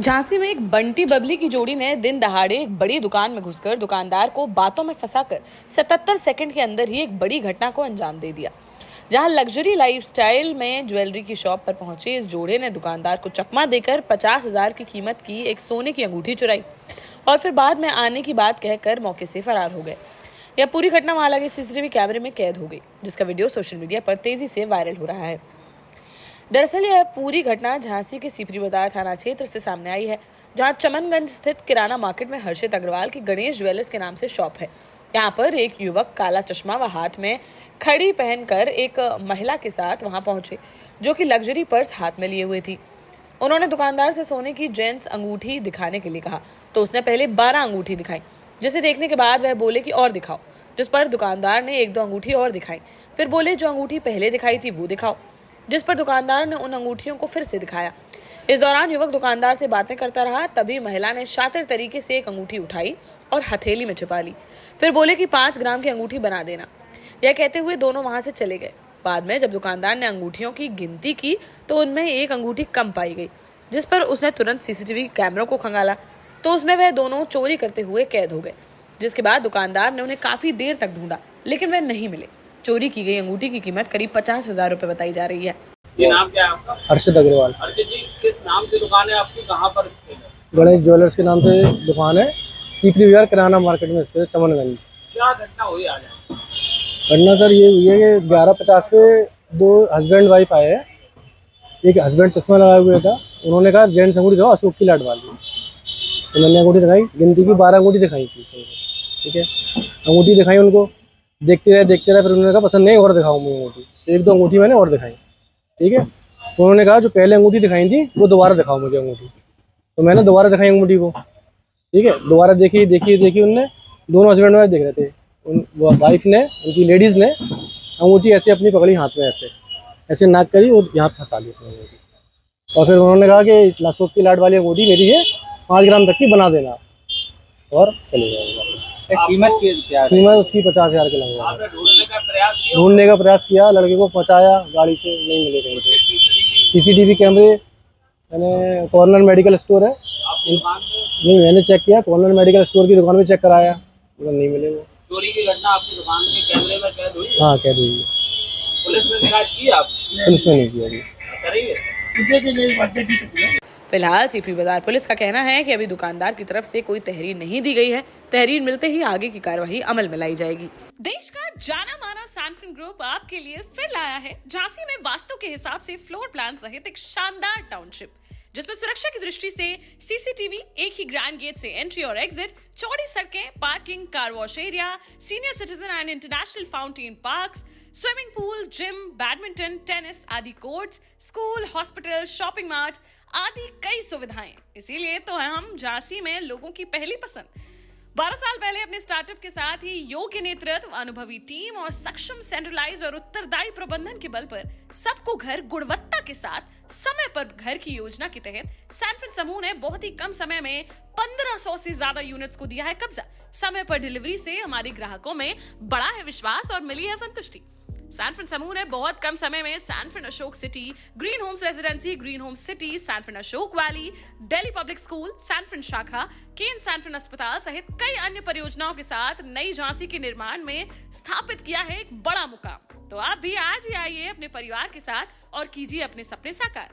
झांसी में एक बंटी बबली की जोड़ी ने दिन दहाड़े एक बड़ी दुकान में घुसकर दुकानदार को बातों में फंसाकर 77 सेकंड के अंदर ही एक बड़ी घटना को अंजाम दे दिया। जहां लग्जरी लाइफस्टाइल में ज्वेलरी की शॉप पर पहुंचे इस जोड़े ने दुकानदार को चकमा देकर 50,000 की कीमत की एक सोने की अंगूठी चुराई और फिर बाद में आने की बात कहकर मौके से फरार हो गए। यह पूरी घटना वहां लगे सीसीटीवी कैमरे में कैद हो गई, जिसका वीडियो सोशल मीडिया पर तेजी से वायरल हो रहा है। दरअसल यह पूरी घटना झांसी के सीपरी बाजार थाना क्षेत्र से सामने आई है, जहां चमनगंज स्थित किराना मार्केट में हर्षित अग्रवाल की गणेश ज्वेलर्स के नाम से शॉप है। यहाँ पर एक युवक काला चश्मा व हाथ में खड़ी पहनकर एक महिला के साथ वहां पहुंचे, जो कि लग्जरी पर्स हाथ में लिए हुए थी। उन्होंने दुकानदार से सोने की जेंट्स अंगूठी दिखाने के लिए कहा, तो उसने पहले 12 अंगूठी दिखाई, जिसे देखने के बाद वह बोले कि और दिखाओ, जिस पर दुकानदार ने 1-2 अंगूठी और दिखाई। फिर बोले जो अंगूठी पहले दिखाई थी वो दिखाओ, जिस पर दुकानदार ने उन अंगूठियों को फिर से दिखाया। इस दौरान युवक दुकानदार से बातें करता रहा, तभी महिला ने शातिर तरीके से एक अंगूठी उठाई और हथेली में छिपा ली। फिर बोले कि 5 ग्राम की अंगूठी बना देना। यह कहते हुए दोनों वहां से चले गए। बाद में जब दुकानदार ने अंगूठियों की गिनती की तो उनमें एक अंगूठी कम पाई गई, जिस पर उसने तुरंत सीसीटीवी कैमरों को खंगाला तो उसमें वह दोनों चोरी करते हुए कैद हो गए। जिसके बाद दुकानदार ने उन्हें काफी देर तक ढूंढा, लेकिन वह नहीं मिले। चोरी की गई अंगूठी की कीमत करीब 50,000 रुपए बताई जा रही है। ये नाम क्या है आपका? हर्षित अग्रवाल। हर्षित जी, किस नाम से दुकान है आपकी, कहाँ पर स्थित है? गणेश ज्वेलर्स के नाम से दुकान है, सीपरी बाजार किराना मार्केट में स्थित चमनगंज। क्या घटना हुई आज? घटना सर ये हुई है कि 11:50 पे 2 हस्बैंड वाइफ आए हैं। एक हस्बैंड चश्मा लगाए हुए था, उन्होंने कहा जेंट्स अंगूठी दिखाओ अशोक की लाट वाली। तो मैंने अंगूठी दिखाई, गिनती की 12 अंगूठी दिखाई थी। ठीक है, अंगूठी दिखाई उनको, देखते रहे फिर उन्होंने कहा पसंद नहीं और दिखाऊँ मैं अंगूठी। 1-2 अंगूठी मैंने और दिखाई। ठीक है, तो उन्होंने कहा जो पहले अंगूठी दिखाई थी वो दोबारा दिखाओ मुझे अंगूठी। तो मैंने दोबारा दिखाई अंगूठी को। ठीक है, दोबारा देखी उनने, दोनों हस्बैंड वाइफ देख रहे थे। वाइफ ने, उनकी लेडीज़ ने अंगूठी ऐसे अपनी पकड़ी हाथ में, ऐसे नाक करी और यहाँ फंसा ली अपनी अंगूठी। और फिर उन्होंने कहा कि अशोक की लाट वाली अंगूठी मेरी है, 5 ग्राम तक की बना देना, और चले जाएगा। कीमत क्या है? कीमत उसकी 50,000 के लगभग। आपने ढूंढने का प्रयास किया, लड़के को पहुंचाया, गाड़ी से नहीं मिले कहीं पे। सीसीटीवी कैमरे, मैंने कॉर्नर मेडिकल स्टोर है, नहीं मैंने चेक किया, कॉर्नर मेडिकल स्टोर की दुकान में चेक कराया, नहीं मिले वो। चोरी की घटना आपकी दुकान के कैमरे में कैद हुई? हाँ, कैद हुई है। पुलिस में शिकायत की आपने? पुलिस में नहीं किया अभी। करेंगे? फिलहाल सीपरी बाजार पुलिस का कहना है कि अभी दुकानदार की तरफ से कोई तहरीर नहीं दी गई है। तहरीर मिलते ही आगे की कार्यवाही अमल में लाई जाएगी। देश का जाना माना सैनफिन ग्रुप आपके लिए फिर लाया है झांसी में वास्तु के हिसाब से फ्लोर प्लान सहित एक शानदार टाउनशिप, जिसमें सुरक्षा की दृष्टि से सीसीटीवी, एक ही ग्रैंड गेट से एंट्री और एग्जिट, चौड़ी सड़कें, parking, car wash area, senior citizen and international fountain parks, swimming pool, gym, badminton, tennis आदि courts, school, hospital, shopping mart आदि कई सुविधाएं। इसीलिए तो हम झांसी में लोगों की पहली पसंद। 12 साल पहले अपने स्टार्टअप के साथ ही योग्य नेतृत्व, अनुभवी टीम और सक्षम सेंट्रलाइज्ड और उत्तरदायी प्रबंधन के बल पर सबको घर गुणवत्ता के साथ समय पर घर की योजना के तहत सैनफिन समूह ने बहुत ही कम समय में 1500 से ज्यादा यूनिट्स को दिया है कब्जा। समय पर डिलीवरी से हमारे ग्राहकों में बड़ा है विश्वास और मिली है संतुष्टि। सैनफिन समूह ने बहुत कम समय में Sanfin Ashok city, green homes residency, green homes city, Sanfin Ashok valley, Delhi public school, Sanfin शाखा, केन सैनफिन अस्पताल सहित कई अन्य परियोजनाओं के साथ नई झांसी के निर्माण में स्थापित किया है एक बड़ा मुकाम। तो आप भी आज ही आइए अपने परिवार के साथ और कीजिए अपने सपने साकार।